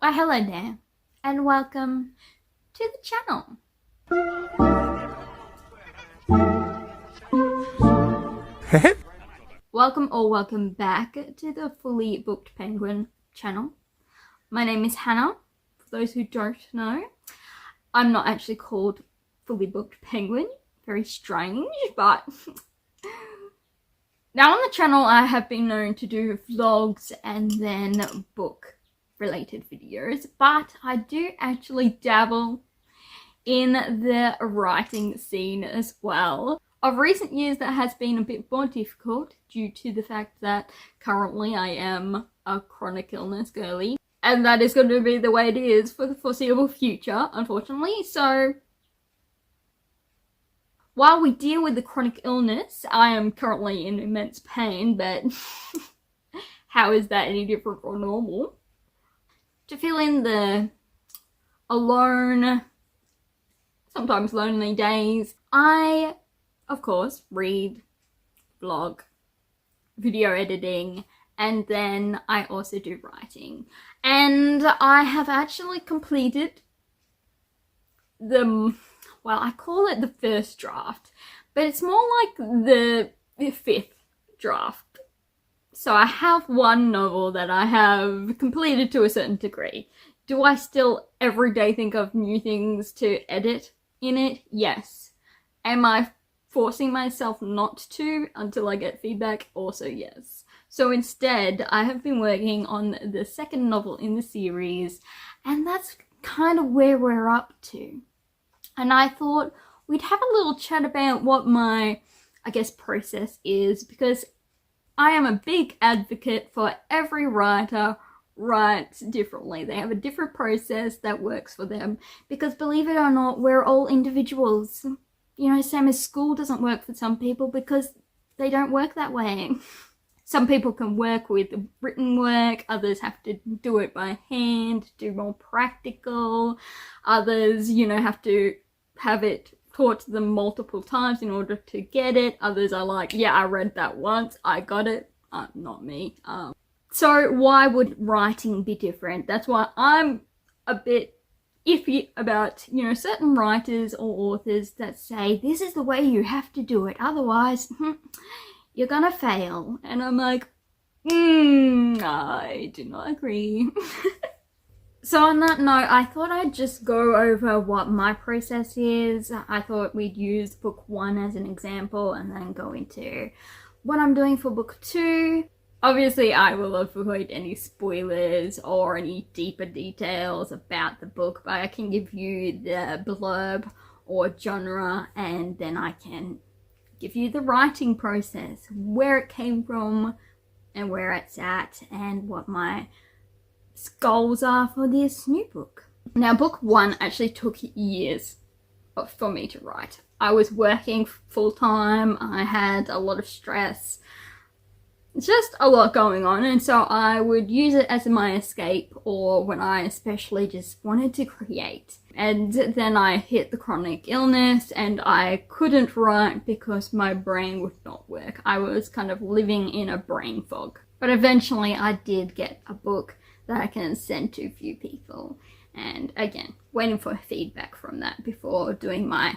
Why hello there, and welcome to the channel. Welcome back to the Fully Booked Penguin channel. My name is Hannah. For those who don't know, I'm not actually called Fully Booked Penguin. Very strange, but now on the channel I have been known to do vlogs and then book related videos, but I do actually dabble in the writing scene as well. Of recent years that has been a bit more difficult due to the fact that currently I am a chronic illness girly, and that is going to be the way it is for the foreseeable future, unfortunately. So while we deal with the chronic illness, I am currently in immense pain, but how is that any different from normal? To fill in the alone, sometimes lonely days, I, of course, read, vlog, video editing, and then I also do writing. And I have actually completed the, well, I call it the first draft, but it's more like the fifth draft. So I have one novel that I have completed to a certain degree. Do I still every day think of new things to edit in it? Yes. Am I forcing myself not to until I get feedback? Also yes. So instead, I have been working on the second novel in the series, and that's kind of where we're up to. And I thought we'd have a little chat about what my, process is, because I am a big advocate for every writer writes differently. They have a different process that works for them, because believe it or not, we're all individuals. You know, same as school doesn't work for some people because they don't work that way. Some people can work with written work, others have to do it by hand, do more practical, others, have to have it taught to them multiple times in order to get it. Others are like, yeah, I read that once, I got it. Not me. So why would writing be different? That's why I'm a bit iffy about, certain writers or authors that say, this is the way you have to do it, otherwise, you're gonna fail. And I'm like, I do not agree. So on that note, I thought I'd just go over what my process is. I thought we'd use book 1 as an example and then go into what I'm doing for book 2. Obviously, I will avoid any spoilers or any deeper details about the book, but I can give you the blurb or genre, and then I can give you the writing process, where it came from and where it's at, and what my goals are for this new book. Now, book 1 actually took years for me to write. I was working full-time, I had a lot of stress, just a lot going on, and so I would use it as my escape, or when I especially just wanted to create. And then I hit the chronic illness and I couldn't write because my brain would not work. I was kind of living in a brain fog. But eventually I did get a book that I can send to a few people, and again, waiting for feedback from that before doing my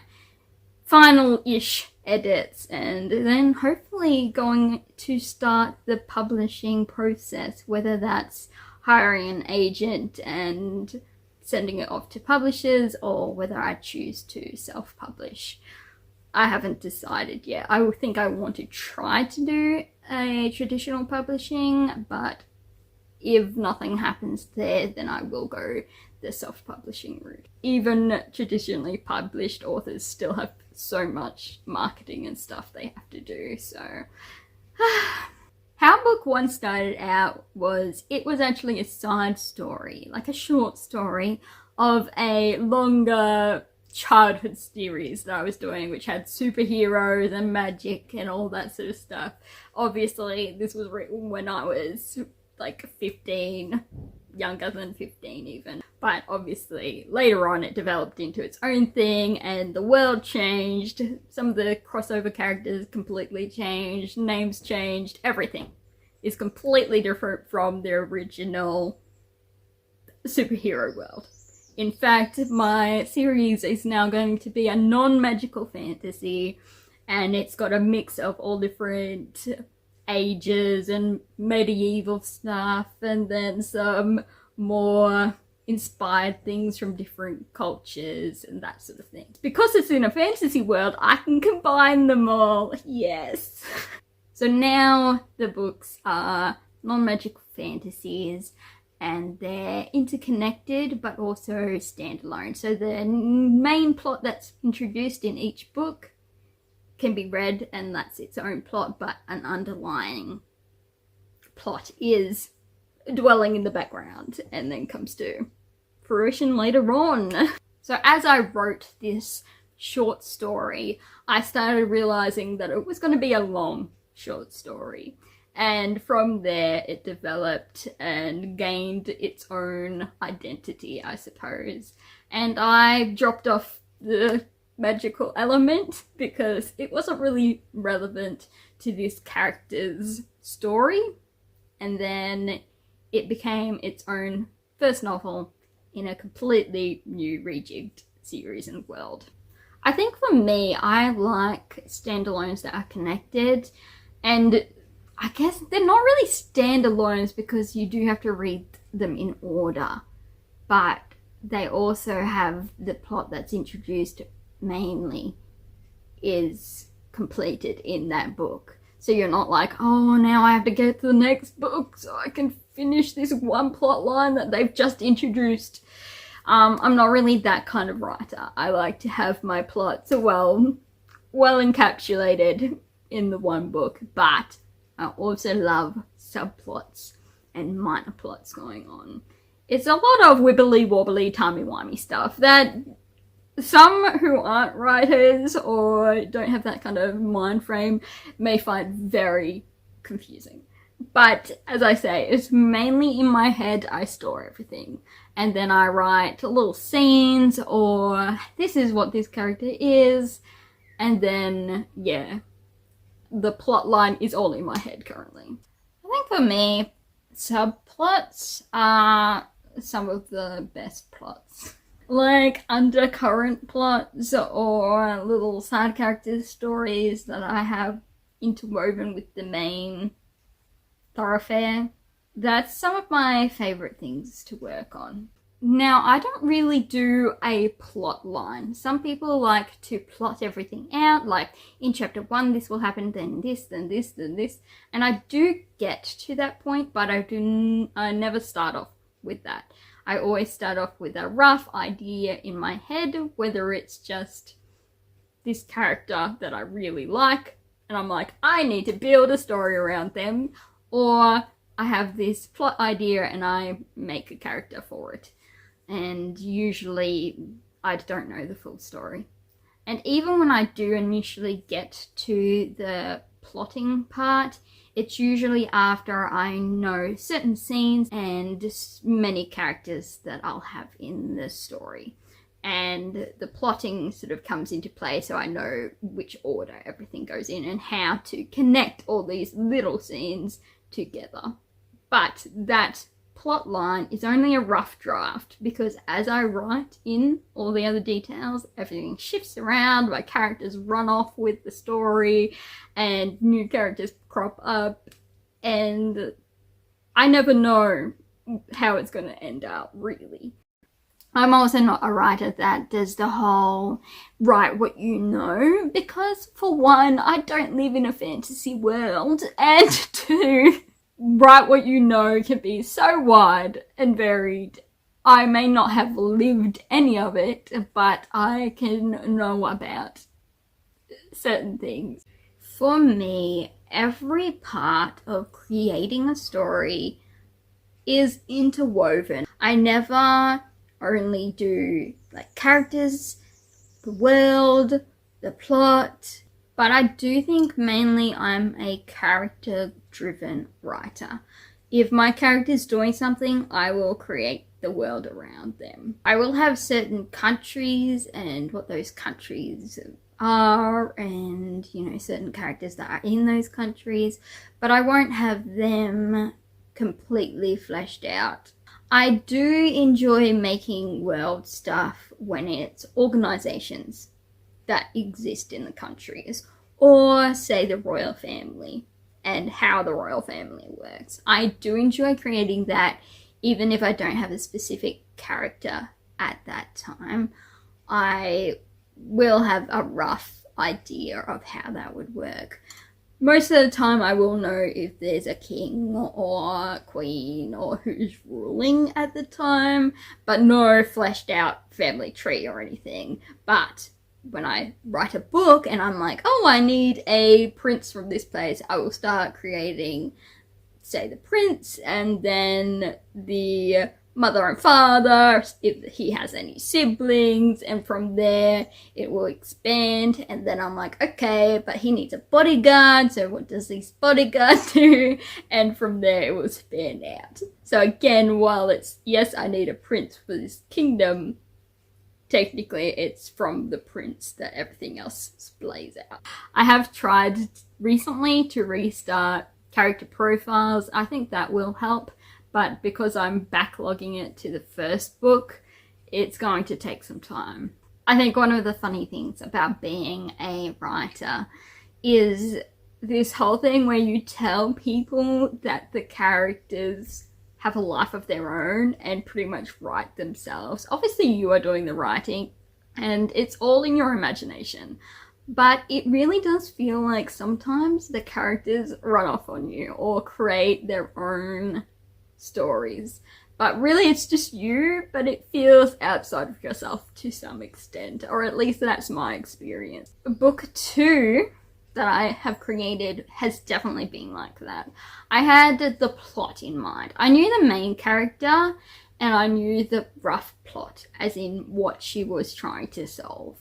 final-ish edits, and then hopefully going to start the publishing process, whether that's hiring an agent and sending it off to publishers, or whether I choose to self-publish. I haven't decided yet. I think I want to try to do a traditional publishing, but if nothing happens there, then I will go the self-publishing route. Even traditionally published authors still have so much marketing and stuff they have to do, so how book 1 started out was, it was actually a side story, like a short story of a longer childhood series that I was doing, which had superheroes and magic and all that sort of stuff. Obviously this was written when I was like 15, younger than 15 even. But obviously later on it developed into its own thing, and the world changed. Some of the crossover characters completely changed, names changed, everything is completely different from the original superhero world. In fact, my series is now going to be a non-magical fantasy, and it's got a mix of all different ages and medieval stuff, and then some more inspired things from different cultures and that sort of thing. Because it's in a fantasy world, I can combine them all. Yes. So now the books are non-magical fantasies, and they're interconnected but also standalone. So the main plot that's introduced in each book can be read, and that's its own plot, but an underlying plot is dwelling in the background and then comes to fruition later on. So as I wrote this short story, I started realizing that it was going to be a long short story. And from there, it developed and gained its own identity, I suppose. And I dropped off the magical element because it wasn't really relevant to this character's story. And then it became its own first novel in a completely new rejigged series and world. I think for me, I like standalones that are connected, and I guess they're not really standalones because you do have to read them in order, but they also have the plot that's introduced mainly is completed in that book. So you're not like, oh, now I have to get to the next book so I can finish this one plot line that they've just introduced. I'm not really that kind of writer. I like to have my plots well encapsulated in the one book, but I also love subplots and minor plots going on. It's a lot of wibbly wobbly timey-wimey stuff that some who aren't writers or don't have that kind of mind frame may find very confusing. But as I say, it's mainly in my head. I store everything, and then I write little scenes, or this is what this character is, and then yeah, the plot line is all in my head currently. I think for me, subplots are some of the best plots. Like undercurrent plots or little side character stories that I have interwoven with the main thoroughfare. That's some of my favourite things to work on. Now, I don't really do a plot line. Some people like to plot everything out, like in chapter 1 this will happen, then this, then this, then this. And I do get to that point, but I never start off with that. I always start off with a rough idea in my head, whether it's just this character that I really like, and I'm like, I need to build a story around them, or I have this plot idea and I make a character for it. And usually I don't know the full story. And even when I do initially get to the plotting part, it's usually after I know certain scenes and many characters that I'll have in the story. And the plotting sort of comes into play, so I know which order everything goes in and how to connect all these little scenes together. But that plot line is only a rough draft, because as I write in all the other details, everything shifts around, my characters run off with the story and new characters crop up, and I never know how it's going to end up, really. I'm also not a writer that does the whole write what you know, because for one, I don't live in a fantasy world, and two, write what you know can be so wide and varied. I may not have lived any of it, but I can know about certain things. For me, every part of creating a story is interwoven. I never only do like characters, the world, the plot, but I do think mainly I'm a character-driven writer. If my character's doing something, I will create the world around them. I will have certain countries and what those countries are, and you know, certain characters that are in those countries, but I won't have them completely fleshed out. I do enjoy making world stuff when it's organizations that exist in the countries, or say the royal family and how the royal family works. I do enjoy creating that even if I don't have a specific character at that time. I will have a rough idea of how that would work. Most of the time I will know if there's a king or queen or who's ruling at the time, but no fleshed out family tree or anything. But when I write a book and I'm like, oh, I need a prince from this place, I will start creating, say, the prince, and then the mother and father, if he has any siblings, and from there it will expand. And then I'm like, okay, but he needs a bodyguard, so what does this bodyguard do? And from there it will expand out. So again, while it's, yes, I need a prince for this kingdom, technically it's from the prince that everything else splays out. I have tried recently to restart character profiles. I think that will help, but because I'm backlogging it to the first book, it's going to take some time. I think one of the funny things about being a writer is this whole thing where you tell people that the characters have a life of their own and pretty much write themselves. Obviously you are doing the writing and it's all in your imagination, but it really does feel like sometimes the characters run off on you or create their own stories. But really it's just you, but it feels outside of yourself to some extent, or at least that's my experience. Book 2 that I have created has definitely been like that. I had the plot in mind. I knew the main character and I knew the rough plot, as in what she was trying to solve,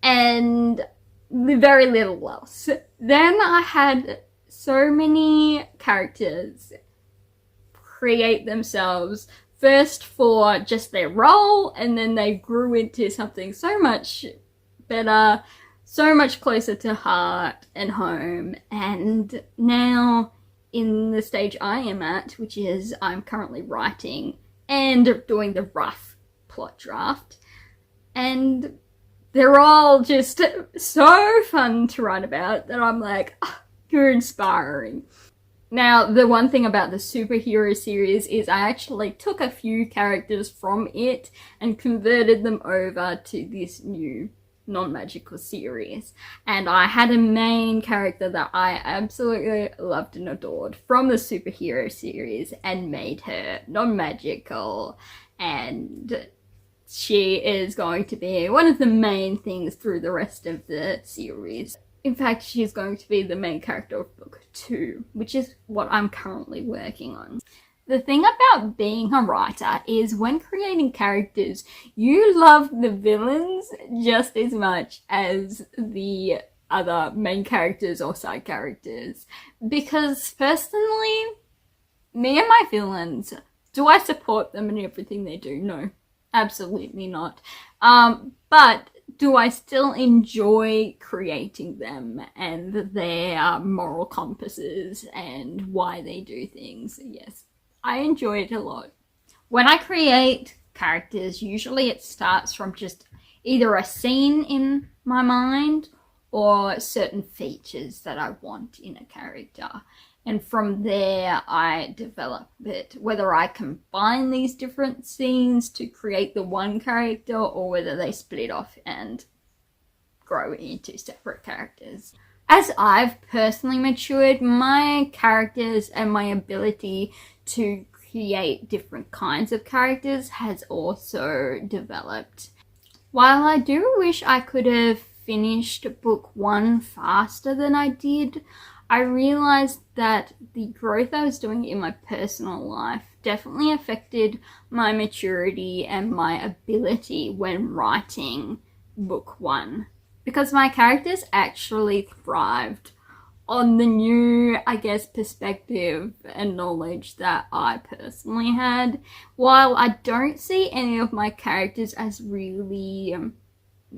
and very little else. Then I had so many characters create themselves first for just their role, and then they grew into something so much better, so much closer to heart and home. And now in the stage I am at, which is I'm currently writing and doing the rough plot draft, and they're all just so fun to write about that I'm like, oh, you're inspiring. Now, the one thing about the superhero series is I actually took a few characters from it and converted them over to this new non-magical series. And I had a main character that I absolutely loved and adored from the superhero series and made her non-magical, and she is going to be one of the main things through the rest of the series. In fact, she's going to be the main character of book 2, which is what I'm currently working on. The thing about being a writer is when creating characters, you love the villains just as much as the other main characters or side characters. Because personally, me and my villains, do I support them in everything they do? No, absolutely not. But do I still enjoy creating them and their moral compasses and why they do things? Yes, I enjoy it a lot. When I create characters, usually it starts from just either a scene in my mind or certain features that I want in a character. And from there, I develop it, whether I combine these different scenes to create the one character or whether they split off and grow into separate characters. As I've personally matured, my characters and my ability to create different kinds of characters has also developed. While I do wish I could have finished book 1 faster than I did, I realized that the growth I was doing in my personal life definitely affected my maturity and my ability when writing book 1. Because my characters actually thrived on the new, I guess, perspective and knowledge that I personally had. While I don't see any of my characters as really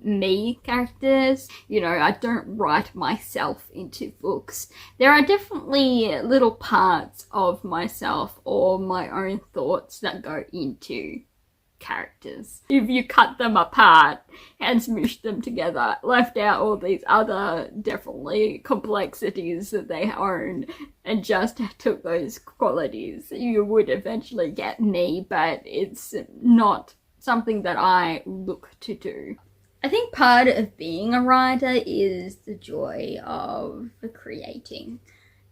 me characters. You know, I don't write myself into books. There are definitely little parts of myself or my own thoughts that go into characters. If you cut them apart and smush them together, left out all these other definitely complexities that they own and just took those qualities, you would eventually get me, but it's not something that I look to do. I think part of being a writer is the joy of creating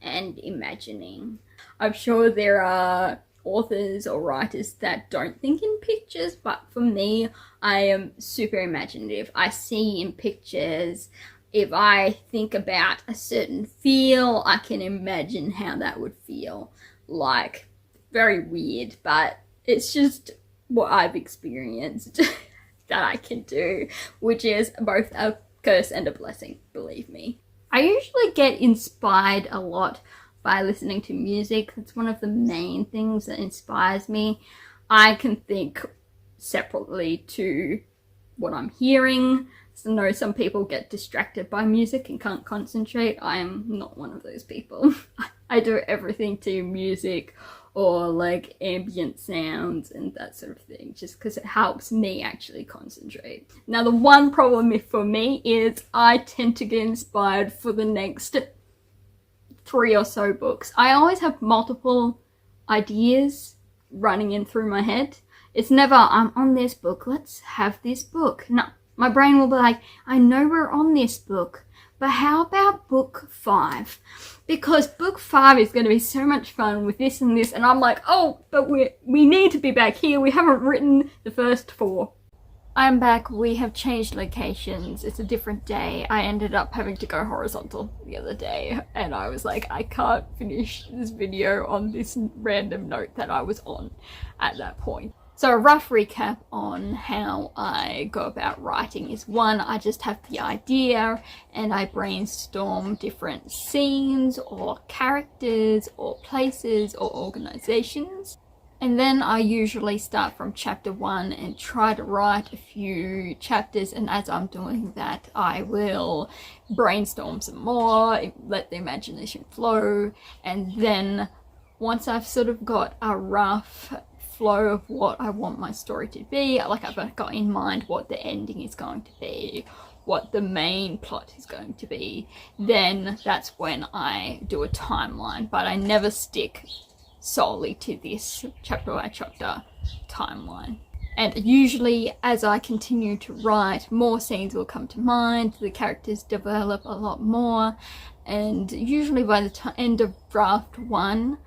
and imagining. I'm sure there are authors or writers that don't think in pictures, but for me, I am super imaginative. I see in pictures. If I think about a certain feel, I can imagine how that would feel. Like, very weird, but it's just what I've experienced that I can do, which is both a curse and a blessing, believe me. I usually get inspired a lot by listening to music. That's one of the main things that inspires me. I can think separately to what I'm hearing. So I know some people get distracted by music and can't concentrate. I am not one of those people. I do everything to music or like ambient sounds and that sort of thing, just because it helps me actually concentrate. Now the one problem for me is I tend to get inspired for the next 3 or so books. I always have multiple ideas running in through my head. It's never, I'm on this book, let's have this book. No, my brain will be like, I know we're on this book, but how about book 5? Because book 5 is going to be so much fun with this and this, and I'm like, oh, but we need to be back here. We haven't written the first 4. I'm back. We have changed locations. It's a different day. I ended up having to go horizontal the other day, and I was like, I can't finish this video on this random note that I was on at that point. So a rough recap on how I go about writing is 1, I just have the idea and I brainstorm different scenes or characters or places or organizations. And then I usually start from chapter 1 and try to write a few chapters, and as I'm doing that I will brainstorm some more, let the imagination flow, and then once I've sort of got a rough flow of what I want my story to be, like I've got in mind what the ending is going to be, what the main plot is going to be, then that's when I do a timeline, but I never stick solely to this chapter by chapter timeline. And usually as I continue to write, more scenes will come to mind, the characters develop a lot more, and usually by the end of draft 1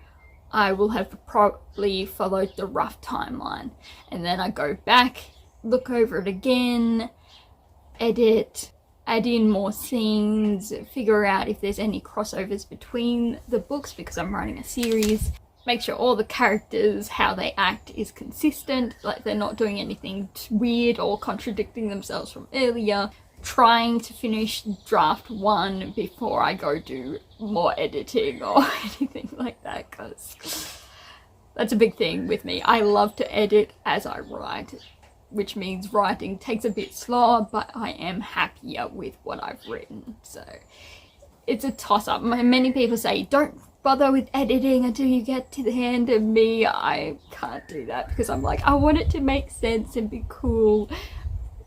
I will have probably followed the rough timeline, and then I go back, look over it again, edit, add in more scenes, figure out if there's any crossovers between the books because I'm writing a series, make sure all the characters, how they act is consistent, like they're not doing anything weird or contradicting themselves from earlier. Trying to finish draft 1 before I go do more editing or anything like that, because that's a big thing with me. I love to edit as I write, which means writing takes a bit slower, but I am happier with what I've written. So it's a toss-up. Many people say don't bother with editing until you get to the end, and me, I can't do that because I'm like, I want it to make sense and be cool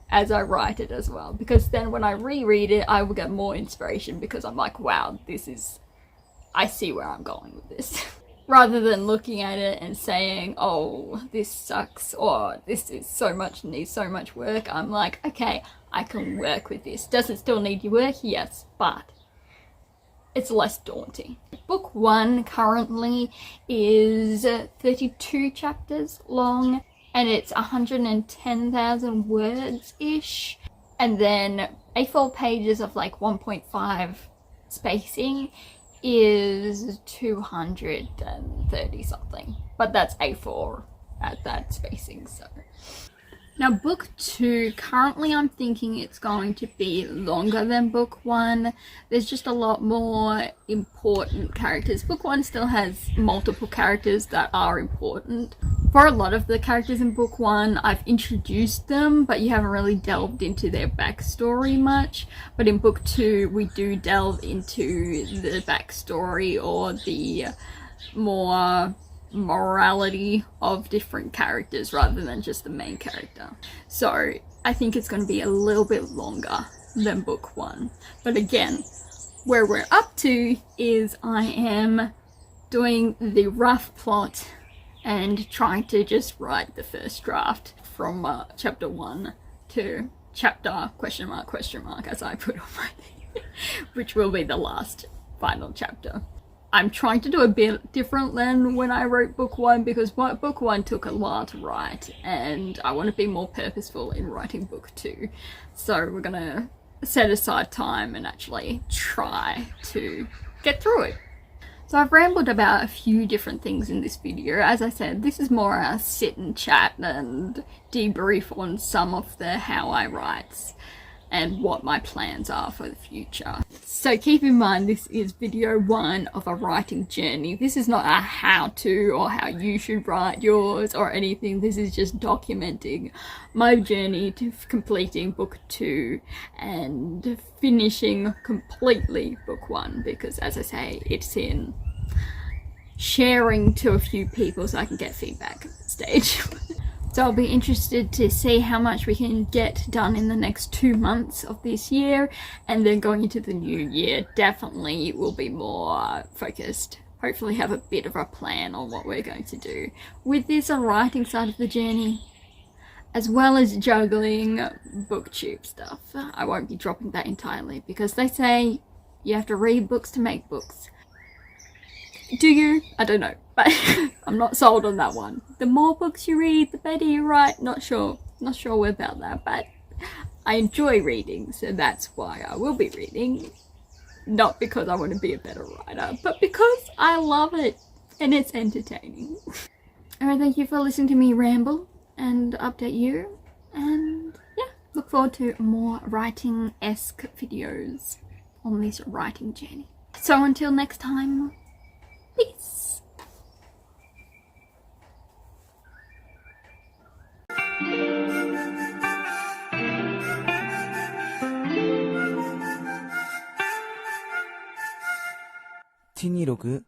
as I write it as well, because then when I reread it I will get more inspiration because I'm like, wow, I see where I'm going with this. Rather than looking at it and saying, oh, this sucks, or this is so much, needs so much work, I'm like, okay, I can work with this. Does it still need your work? Yes, but it's less daunting. Book 1 currently is 32 chapters long, and it's 110,000 words-ish, and then A4 pages of like 1.5 spacing is 230 something, but that's A4 at that spacing. So Now book 2, currently I'm thinking it's going to be longer than book 1. There's just a lot more important characters. Book 1 still has multiple characters that are important. For a lot of the characters in book 1, I've introduced them, but you haven't really delved into their backstory much. But in book 2, we do delve into the backstory or the more morality of different characters rather than just the main character. So I think it's going to be a little bit longer than book 1. But again, where we're up to is I am doing the rough plot and trying to just write the first draft from chapter 1 to chapter question mark as I put on my thing, which will be the last final chapter. I'm trying to do a bit different than when I wrote book 1 because book 1 took a while to write and I want to be more purposeful in writing book 2. So we're gonna set aside time and actually try to get through it. So I've rambled about a few different things in this video. As I said, this is more a sit and chat and debrief on some of the how I write and what my plans are for the future. So keep in mind this is video 1 of a writing journey. This is not a how-to or how you should write yours or anything. This is just documenting my journey to completing book 2 and finishing completely book 1 because as I say, it's in sharing to a few people so I can get feedback stage. So I'll be interested to see how much we can get done in the next 2 months of this year, and then going into the new year definitely will be more focused. Hopefully have a bit of a plan on what we're going to do with this writing side of the journey, as well as juggling booktube stuff. I won't be dropping that entirely because they say you have to read books to make books. Do you? I don't know, but I'm not sold on that one. The more books you read, the better you write. Not sure about that, but I enjoy reading, so that's why I will be reading. Not because I want to be a better writer, but because I love it and it's entertaining. Alright, thank you for listening to me ramble and update you, and yeah, look forward to more writing-esque videos on this writing journey. So until next time, peace. 티니 로그